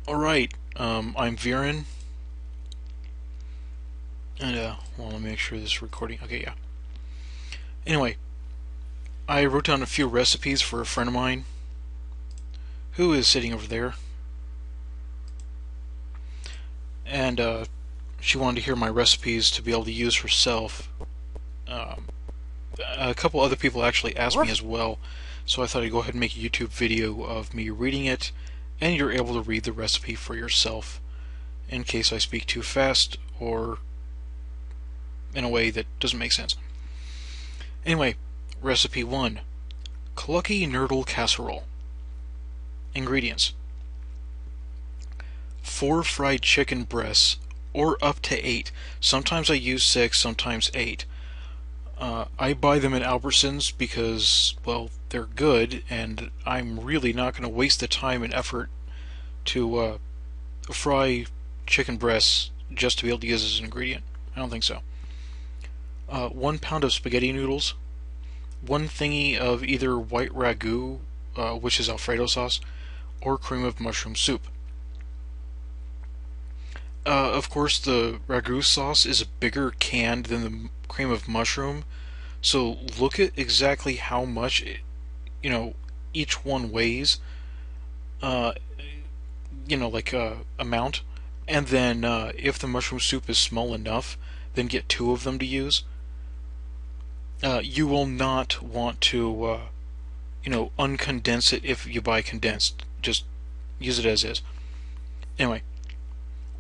Alright, I'm Viren, and, well, let me make sure this is recording. Okay, yeah. Anyway, I wrote down a few recipes for a friend of mine who is sitting over there, and, she wanted to hear my recipes to be able to use herself. Um, a couple other people actually asked me as well, so I thought I'd go ahead and make a YouTube video of me reading it, and you're able to read the recipe for yourself in case I speak too fast or in a way that doesn't make sense. Anyway, Recipe 1. Clucky Nerdle Casserole. Ingredients: 4 fried chicken breasts, or up to 8. Sometimes I use 6, sometimes 8. I buy them at Albertsons because, well, they're good, and I'm really not going to waste the time and effort to fry chicken breasts just to be able to use as an ingredient. I don't think so. 1 pound of spaghetti noodles, 1 thingy of either white ragu, which is Alfredo sauce, or cream of mushroom soup. Of course, the ragu sauce is a bigger can than the cream of mushroom, so look at exactly how much each one weighs, uh, amount, and then if the mushroom soup is small enough, then get 2 of them to use. You will not want to, uncondense it if you buy condensed. Just use it as is. Anyway,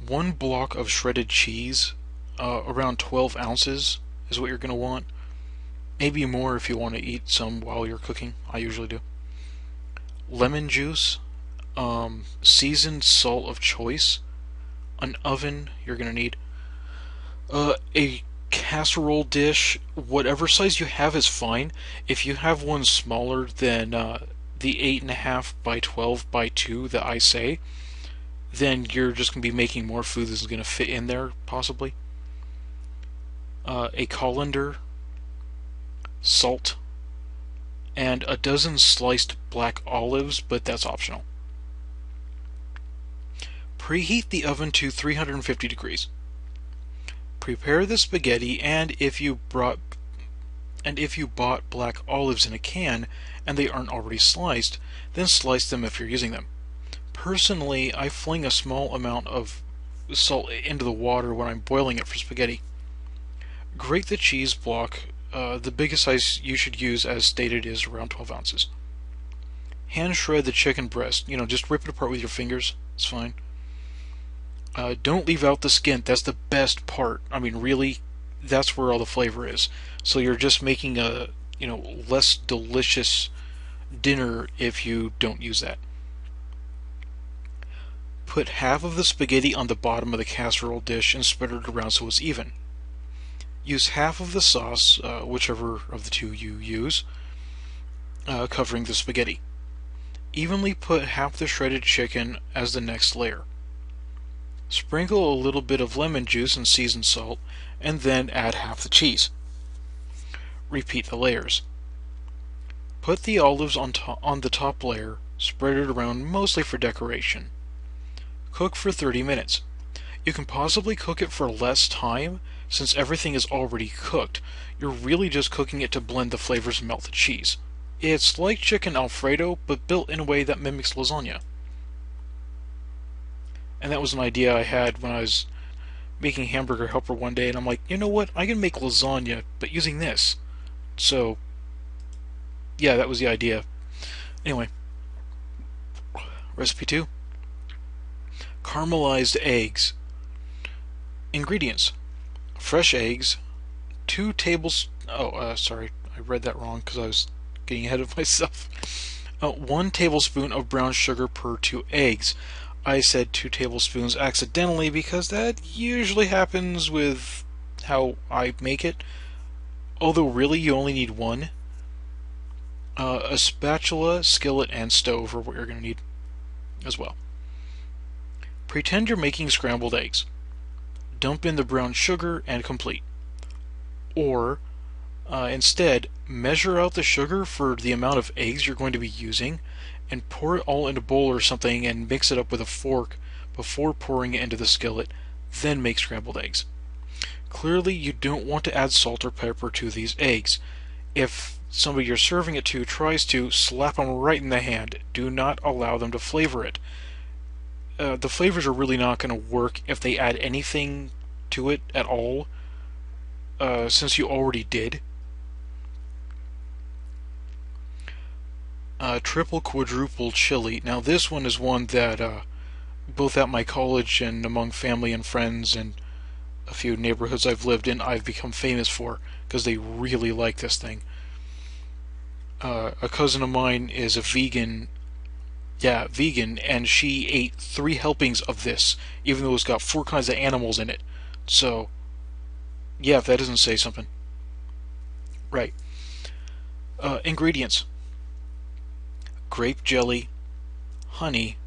1 block of shredded cheese, around 12 ounces, is what you're going to want. Maybe more if you want to eat some while you're cooking. I usually do. Lemon juice, seasoned salt of choice, an oven you're going to need, a casserole dish, whatever size you have is fine. If you have one smaller than the 8.5 by 12 by 2 that I say, then you're just going to be making more food that's going to fit in there, possibly. A colander, salt, and a dozen sliced black olives, but that's optional. Preheat the oven to 350 degrees. Prepare the spaghetti, and if you bought black olives in a can and they aren't already sliced, then slice them if you're using them. Personally, I fling a small amount of salt into the water when I'm boiling it for spaghetti. Grate the cheese block. The biggest size you should use, as stated, is around 12 ounces. Hand shred the chicken breast. Just rip it apart with your fingers. It's fine. Don't leave out the skin. That's the best part. I mean, really, that's where all the flavor is. So you're just making a, less delicious dinner if you don't use that. Put half of the spaghetti on the bottom of the casserole dish and spread it around so it's even. Use half of the sauce, whichever of the two you use, covering the spaghetti. Evenly put half the shredded chicken as the next layer. Sprinkle a little bit of lemon juice and seasoned salt, and then add half the cheese. Repeat the layers. Put the olives on the top layer, spread it around mostly for decoration. Cook for 30 minutes. You can possibly cook it for less time, since everything is already cooked. You're really just cooking it to blend the flavors and melt the cheese. It's like chicken Alfredo, but built in a way that mimics lasagna. And that was an idea I had when I was making Hamburger Helper one day, and I'm like, you know what, I can make lasagna, but using this. So, yeah, that was the idea. Anyway, Recipe 2. Caramelized eggs. Ingredients: fresh eggs, 2 tablespoons. Sorry, I read that wrong because I was getting ahead of myself. 1 tablespoon of brown sugar per 2 eggs. I said 2 tablespoons accidentally because that usually happens with how I make it. Although really you only need 1. A spatula, skillet, and stove are what you're going to need as well. Pretend you're making scrambled eggs. Dump in the brown sugar and complete. Or, instead, measure out the sugar for the amount of eggs you're going to be using and pour it all in a bowl or something and mix it up with a fork before pouring it into the skillet, then make scrambled eggs. Clearly, you don't want to add salt or pepper to these eggs. If somebody you're serving it to tries to, slap them right in the hand. Do not allow them to flavor it. The flavors are really not going to work if they add anything to it at all, since you already did. Triple Quadruple Chili. Now this one is one that both at my college and among family and friends and a few neighborhoods I've lived in, I've become famous for, because they really like this thing. A cousin of mine is a vegan, and she ate 3 helpings of this, even though it's got 4 kinds of animals in it. So, yeah, if that doesn't say something. Right. Ingredients: grape jelly, honey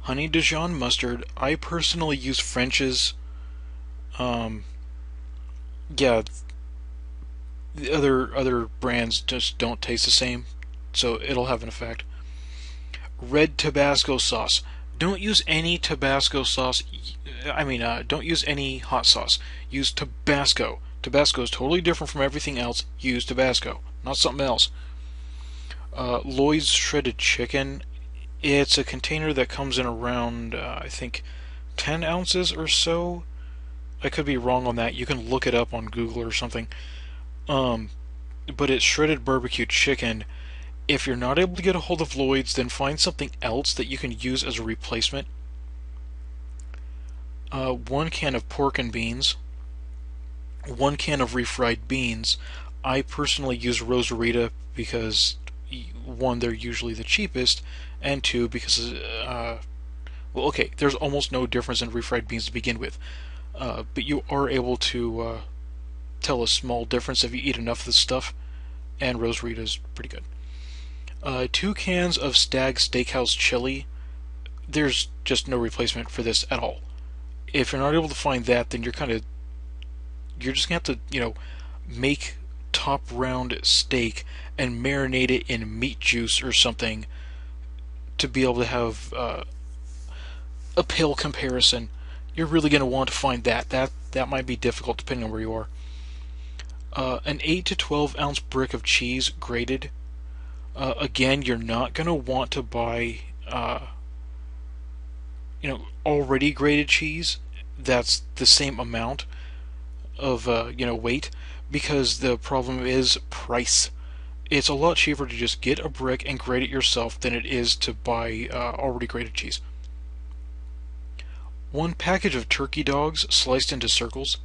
Dijon mustard. I personally use French's. Yeah, the other brands just don't taste the same, so it'll have an effect. Red Tabasco sauce. Don't use any Tabasco sauce. Don't use any hot sauce. Use Tabasco. Tabasco is totally different from everything else. Use Tabasco, not something else. Lloyd's shredded chicken. It's a container that comes in around, I think, 10 ounces or so. I could be wrong on that. You can look it up on Google or something. But it's shredded barbecue chicken. If you're not able to get a hold of Lloyd's, then find something else that you can use as a replacement. 1 can of pork and beans. 1 can of refried beans. I personally use Rosarita because, 1, they're usually the cheapest, and 2, because, there's almost no difference in refried beans to begin with. But you are able to tell a small difference if you eat enough of this stuff, and Rosarita is pretty good. 2 cans of Stag Steakhouse chili. There's just no replacement for this at all. If you're not able to find that, then you're just gonna have to, make top round steak and marinate it in meat juice or something to be able to have a pale comparison. You're really going to want to find that. That might be difficult depending on where you are. An 8 to 12 ounce brick of cheese grated. Again, you're not going to want to buy already grated cheese that's the same amount of weight, because the problem is price. It's a lot cheaper to just get a brick and grate it yourself than it is to buy already grated cheese. 1 package of turkey dogs sliced into circles.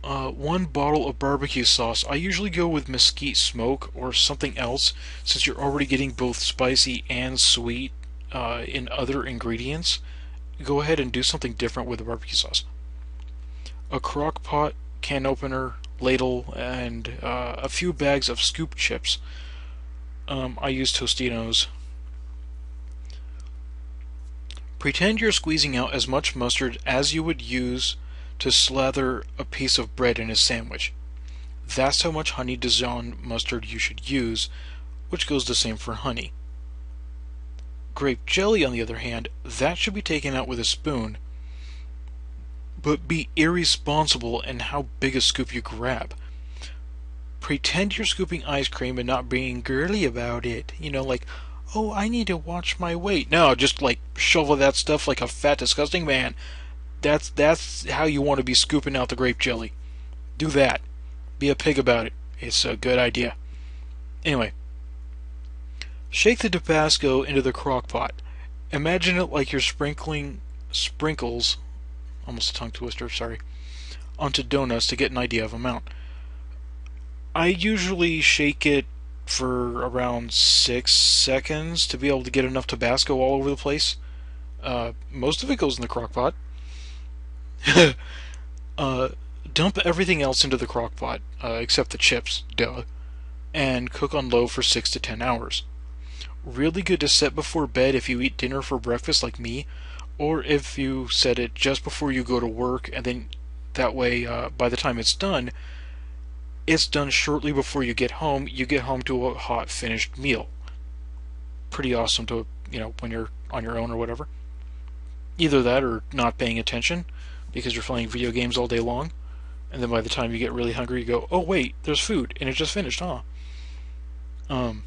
1 bottle of barbecue sauce. I usually go with mesquite smoke or something else, since you're already getting both spicy and sweet in other ingredients. Go ahead and do something different with the barbecue sauce. A crock pot, can opener, ladle, and a few bags of scoop chips. I use Tostinos. Pretend you're squeezing out as much mustard as you would use to slather a piece of bread in a sandwich. That's how much honey Dijon mustard you should use, which goes the same for honey. Grape jelly, on the other hand, that should be taken out with a spoon, but be irresponsible in how big a scoop you grab. Pretend you're scooping ice cream and not being girly about it. Like, oh, I need to watch my weight. No, just shovel that stuff like a fat, disgusting man. That's how you want to be scooping out the grape jelly. Do that. Be a pig about it. It's a good idea. Anyway, shake the Tabasco into the crock pot. Imagine it like you're sprinkling sprinkles, almost a tongue twister, sorry, onto donuts to get an idea of amount. I usually shake it for around 6 seconds to be able to get enough Tabasco all over the place. Most of it goes in the crock pot. Dump everything else into the crock pot, except the chips, duh, and cook on low for 6 to 10 hours. Really good to set before bed if you eat dinner for breakfast like me, or if you set it just before you go to work, and then that way, by the time it's done shortly before you get home to a hot, finished meal. Pretty awesome to when you're on your own or whatever. Either that or not paying attention because you're playing video games all day long, and then by the time you get really hungry, you go, oh wait, there's food, and it just finished, huh? Um,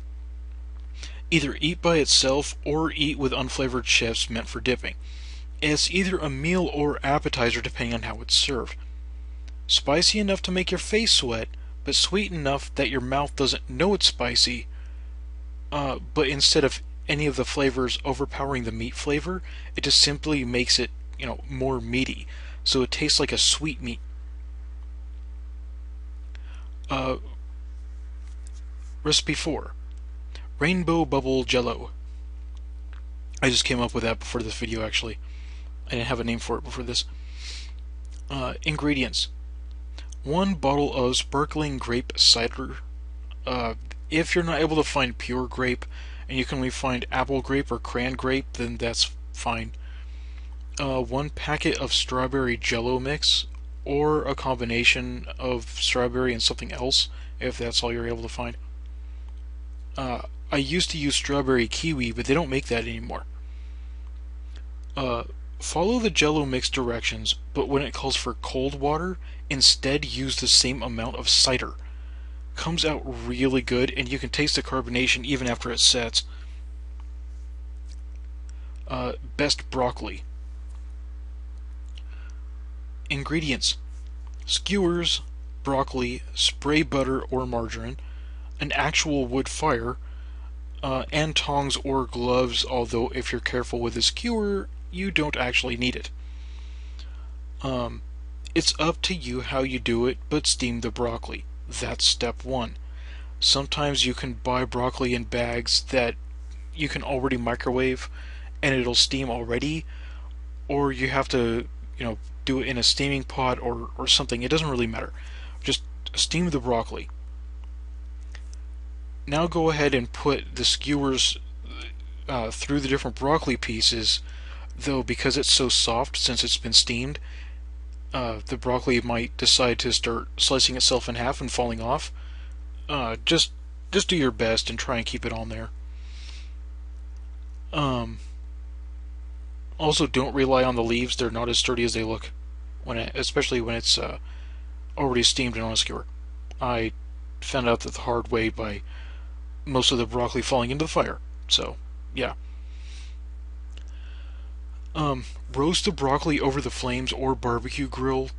Either eat by itself or eat with unflavored chips meant for dipping. It's either a meal or appetizer depending on how it's served. Spicy enough to make your face sweat, but sweet enough that your mouth doesn't know it's spicy, but instead of any of the flavors overpowering the meat flavor, it just simply makes it, more meaty. So it tastes like a sweet meat. Uh, Recipe 4. Rainbow Bubble Jello. I just came up with that before this video, actually. I didn't have a name for it before this. Ingredients. 1 bottle of sparkling grape cider. If you're not able to find pure grape, and you can only find apple grape or cran grape, then that's fine. 1 packet of strawberry Jello mix, or a combination of strawberry and something else, if that's all you're able to find. I used to use strawberry kiwi, but they don't make that anymore. Follow the Jello mix directions, but when it calls for cold water, instead use the same amount of cider. Comes out really good, and you can taste the carbonation even after it sets. Best broccoli. Ingredients: skewers, broccoli, spray butter or margarine, an actual wood fire, and tongs or gloves, although if you're careful with a skewer, you don't actually need it. It's up to you how you do it, but steam the broccoli. That's step 1. Sometimes you can buy broccoli in bags that you can already microwave and it'll steam already, or you have to, do it in a steaming pot or something. It doesn't really matter. Just steam the broccoli. Now go ahead and put the skewers through the different broccoli pieces, though because it's so soft since it's been steamed, the broccoli might decide to start slicing itself in half and falling off. Just do your best and try and keep it on there. Also, don't rely on the leaves; they're not as sturdy as they look, especially when it's already steamed and on a skewer. I found out that the hard way by most of the broccoli falling into the fire. So, yeah. Roast the broccoli over the flames or barbecue grill,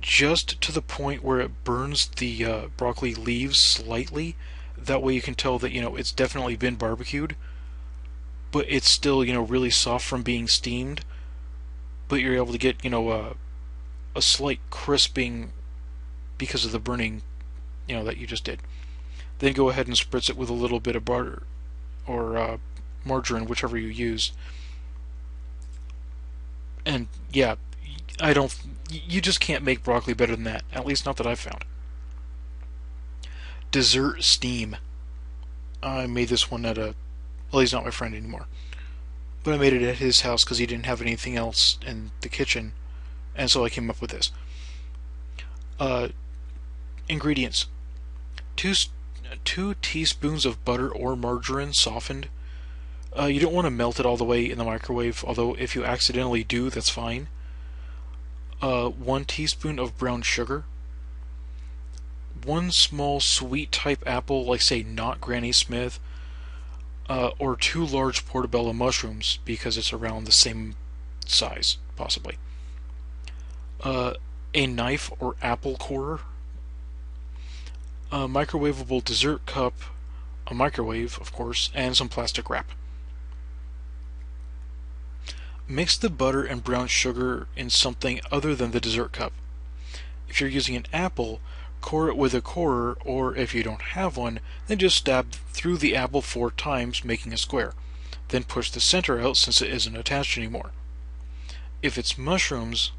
just to the point where it burns the broccoli leaves slightly. That way you can tell that, it's definitely been barbecued, but it's still, really soft from being steamed, but you're able to get, a slight crisping because of the burning, that you just did. Then go ahead and spritz it with a little bit of butter or margarine, whichever you use. And yeah, you just can't make broccoli better than that, at least not that I've found. Dessert steam. I made this one well, he's not my friend anymore, but I made it at his house because he didn't have anything else in the kitchen, and so I came up with this. Ingredients: 2 teaspoons of butter or margarine softened. You don't want to melt it all the way in the microwave, although if you accidentally do, that's fine. 1 teaspoon of brown sugar. 1 small sweet type apple, like say not Granny Smith, or 2 large portobello mushrooms, because it's around the same size, possibly. A knife or apple corer. A microwavable dessert cup, a microwave, of course, and some plastic wrap. Mix the butter and brown sugar in something other than the dessert cup. If you're using an apple, core it with a corer, or if you don't have one, then just stab through the apple 4 times, making a square. Then push the center out since it isn't attached anymore. If it's mushrooms,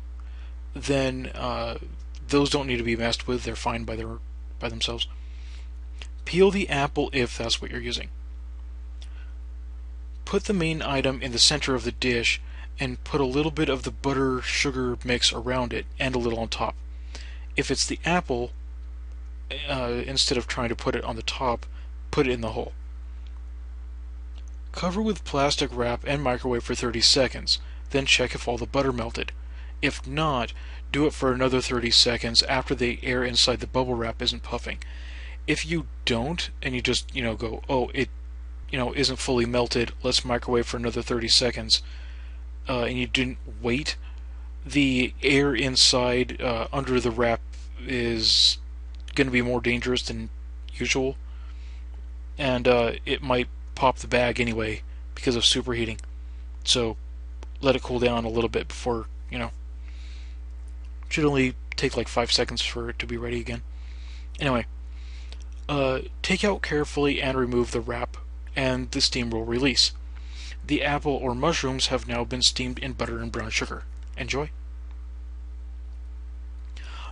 then those don't need to be messed with. They're fine by themselves. Peel the apple if that's what you're using. Put the main item in the center of the dish and put a little bit of the butter-sugar mix around it and a little on top. If it's the apple, instead of trying to put it on the top, put it in the hole. Cover with plastic wrap and microwave for 30 seconds, then check if all the butter melted. If not, do it for another 30 seconds after the air inside the bubble wrap isn't puffing. If you don't, and you just, go, oh, it, isn't fully melted, let's microwave for another 30 seconds, and you didn't wait, the air inside under the wrap is going to be more dangerous than usual, and it might pop the bag anyway because of superheating. So let it cool down a little bit before, should only take like 5 seconds for it to be ready again. Anyway, take out carefully and remove the wrap, and the steam will release. The apple or mushrooms have now been steamed in butter and brown sugar. Enjoy.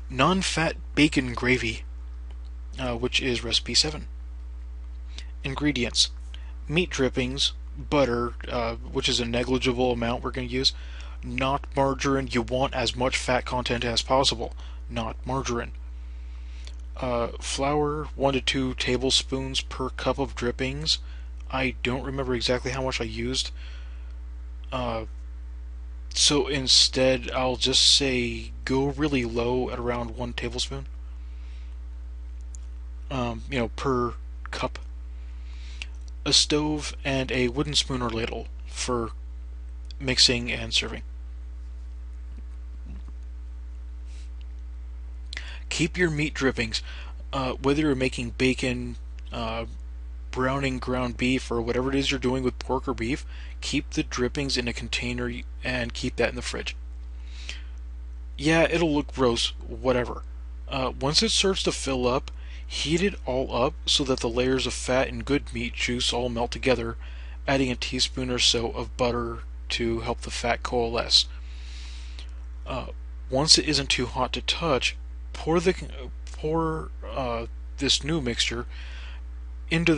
Non-fat bacon gravy, which is recipe 7. Ingredients: meat drippings, butter, which is a negligible amount we're going to use, not margarine. You want as much fat content as possible, not margarine. Flour, 1 to 2 tablespoons per cup of drippings. I don't remember exactly how much I used. So instead, I'll just say go really low at around 1 tablespoon. Per cup. A stove and a wooden spoon or ladle for mixing and serving. Keep your meat drippings, whether you're making bacon, browning ground beef, or whatever it is you're doing with pork or beef, keep the drippings in a container and keep that in the fridge. Yeah, it'll look gross, whatever. Once it starts to fill up, heat it all up so that the layers of fat and good meat juice all melt together, adding a teaspoon or so of butter to help the fat coalesce. Once it isn't too hot to touch, pour this new mixture into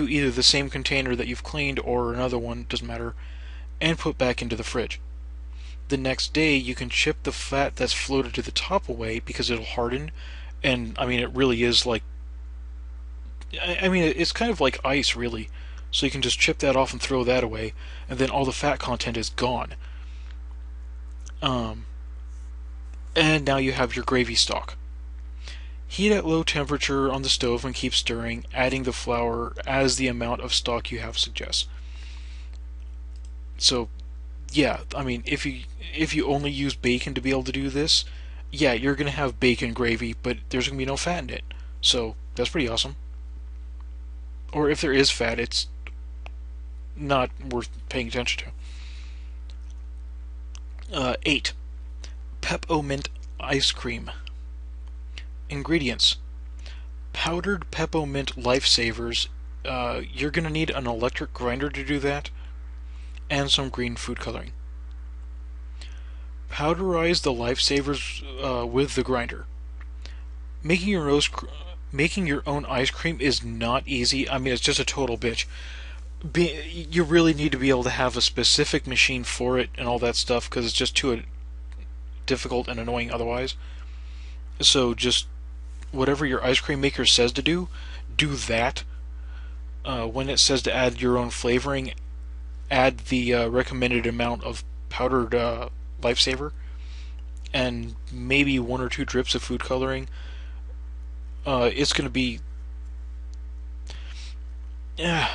either the same container that you've cleaned or another one, doesn't matter, and put back into the fridge. The next day you can chip the fat that's floated to the top away because it'll harden, and it really is like, it's kind of like ice really, so you can just chip that off and throw that away, and then all the fat content is gone. And now you have your gravy stock. Heat at low temperature on the stove and keep stirring, adding the flour as the amount of stock you have suggests. So, yeah, if you only use bacon to be able to do this, yeah, you're going to have bacon gravy, but there's going to be no fat in it. So, that's pretty awesome. Or if there is fat, it's not worth paying attention to. 8. Pep-O-Mint Ice Cream. Ingredients: powdered Pep-O-Mint Lifesavers. You're going to need an electric grinder to do that, and some green food coloring. Powderize the Lifesavers with the grinder. Making your own ice cream is not easy. It's just a total bitch. You really need to be able to have a specific machine for it and all that stuff, because it's just too difficult and annoying otherwise. So just whatever your ice cream maker says to do that. When it says to add your own flavoring, add the recommended amount of powdered Lifesaver and maybe 1 or 2 drips of food coloring. It's going to be... I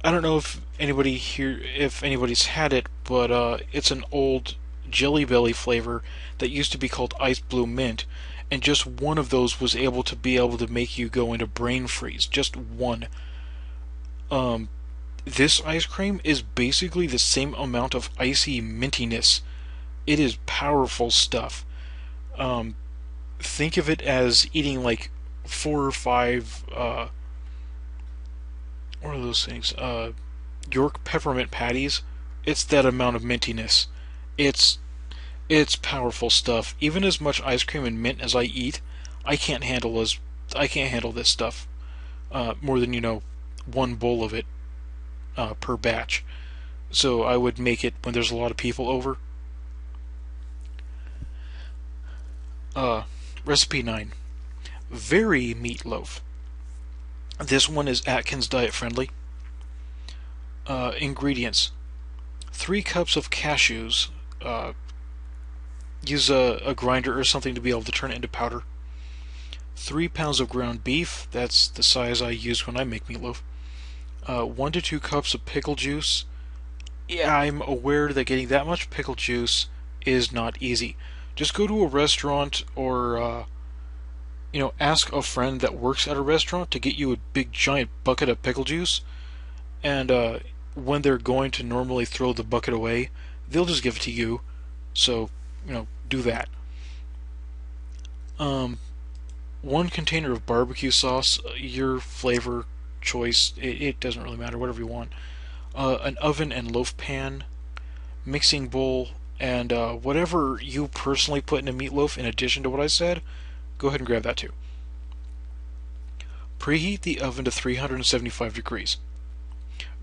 don't know if anybody's had it, but it's an old Jelly Belly flavor that used to be called Ice Blue Mint, and just one of those was able to make you go into brain freeze. Just one. This ice cream is basically the same amount of icy mintiness. It is powerful stuff. Think of it as eating like 4 or 5 what are those things? York peppermint patties. It's that amount of mintiness. It's powerful stuff. Even as much ice cream and mint as I eat, I can't handle this stuff more than 1 bowl of it per batch. So I would make it when there's a lot of people over. Recipe 9. Very meatloaf. This one is Atkins diet friendly. Ingredients: 3 cups of cashews. Uh, Use a grinder or something to be able to turn it into powder. 3 pounds of ground beef. That's the size I use when I make meatloaf. 1 to 2 cups of pickle juice. Yeah, I'm aware that getting that much pickle juice is not easy. Just go to a restaurant or ask a friend that works at a restaurant to get you a big giant bucket of pickle juice, and when they're going to normally throw the bucket away, they'll just give it to you. So, do that. 1 container of barbecue sauce, your flavor choice, it doesn't really matter, whatever you want. An oven and loaf pan, mixing bowl, and whatever you personally put in a meatloaf in addition to what I said, go ahead and grab that too. Preheat the oven to 375 degrees.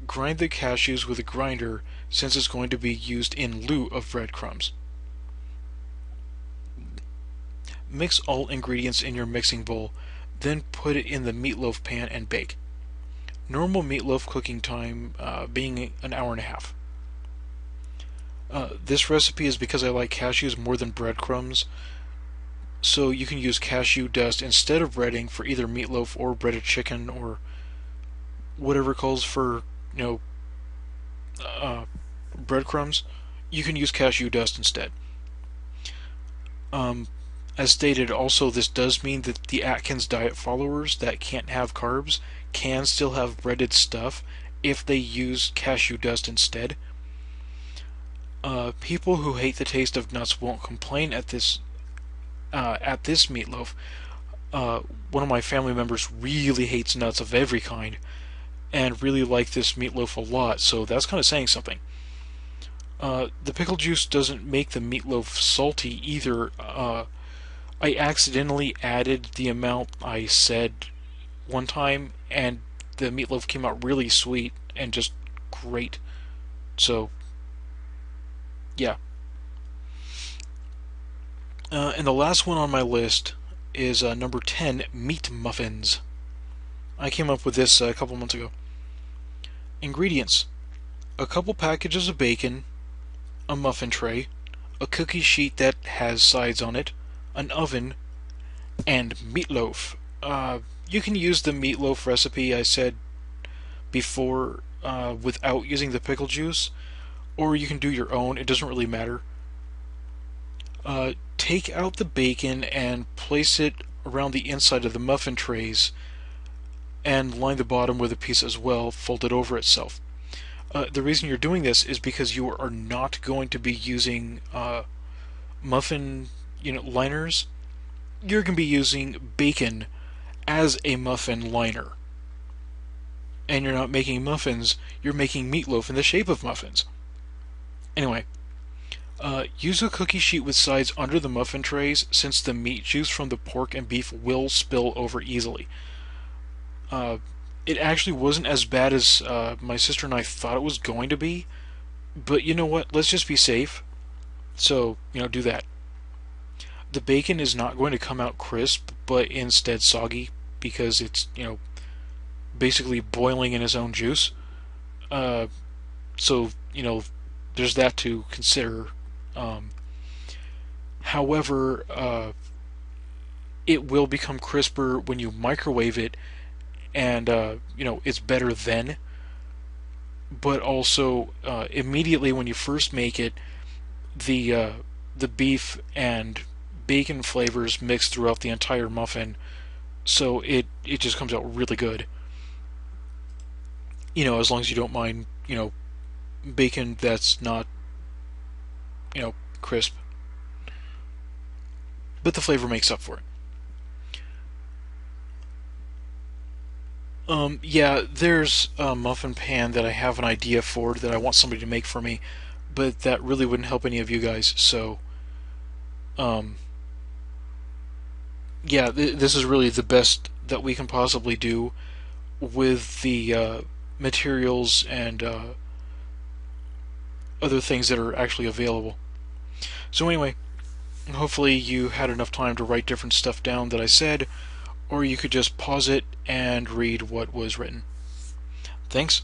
Grind the cashews with a grinder since it's going to be used in lieu of breadcrumbs. Mix all ingredients in your mixing bowl, then put it in the meatloaf pan and bake. Normal meatloaf cooking time being an hour and a half. This recipe is because I like cashews more than breadcrumbs, so you can use cashew dust instead of breading for either meatloaf or breaded chicken or whatever calls for, breadcrumbs. You can use cashew dust instead. As stated, also, this does mean that the Atkins diet followers that can't have carbs can still have breaded stuff if they use cashew dust instead. People who hate the taste of nuts won't complain at this meatloaf. One of my family members really hates nuts of every kind and really liked this meatloaf a lot, so that's kind of saying something. The pickle juice doesn't make the meatloaf salty either. I accidentally added the amount I said one time, and the meatloaf came out really sweet and just great. So, yeah. And the last one on my list is number 10, meat muffins. I came up with this a couple months ago. Ingredients: a couple packages of bacon, a muffin tray, a cookie sheet that has sides on it, an oven, and meatloaf. You can use the meatloaf recipe I said before without using the pickle juice, or you can do your own. It doesn't really matter. Take out the bacon and place it around the inside of the muffin trays and line the bottom with a piece as well, folded over itself. The reason you're doing this is because you are not going to be using muffin liners. You're going to be using bacon as a muffin liner. And you're not making muffins, you're making meatloaf in the shape of muffins. Anyway, use a cookie sheet with sides under the muffin trays since the meat juice from the pork and beef will spill over easily. It actually wasn't as bad as my sister and I thought it was going to be, but you know what? Let's just be safe. So, do that. The bacon is not going to come out crisp, but instead soggy because it's, basically boiling in its own juice. So, there's that to consider. However, it will become crisper when you microwave it, and it's better then. But also, immediately when you first make it, the beef and bacon flavors mix throughout the entire muffin, so it just comes out really good. As long as you don't mind, bacon that's not, crisp. But the flavor makes up for it. Yeah, there's a muffin pan that I have an idea for that I want somebody to make for me, but that really wouldn't help any of you guys, so, yeah, this is really the best that we can possibly do with the materials and other things that are actually available. So anyway, hopefully you had enough time to write different stuff down that I said, or you could just pause it and read what was written. Thanks.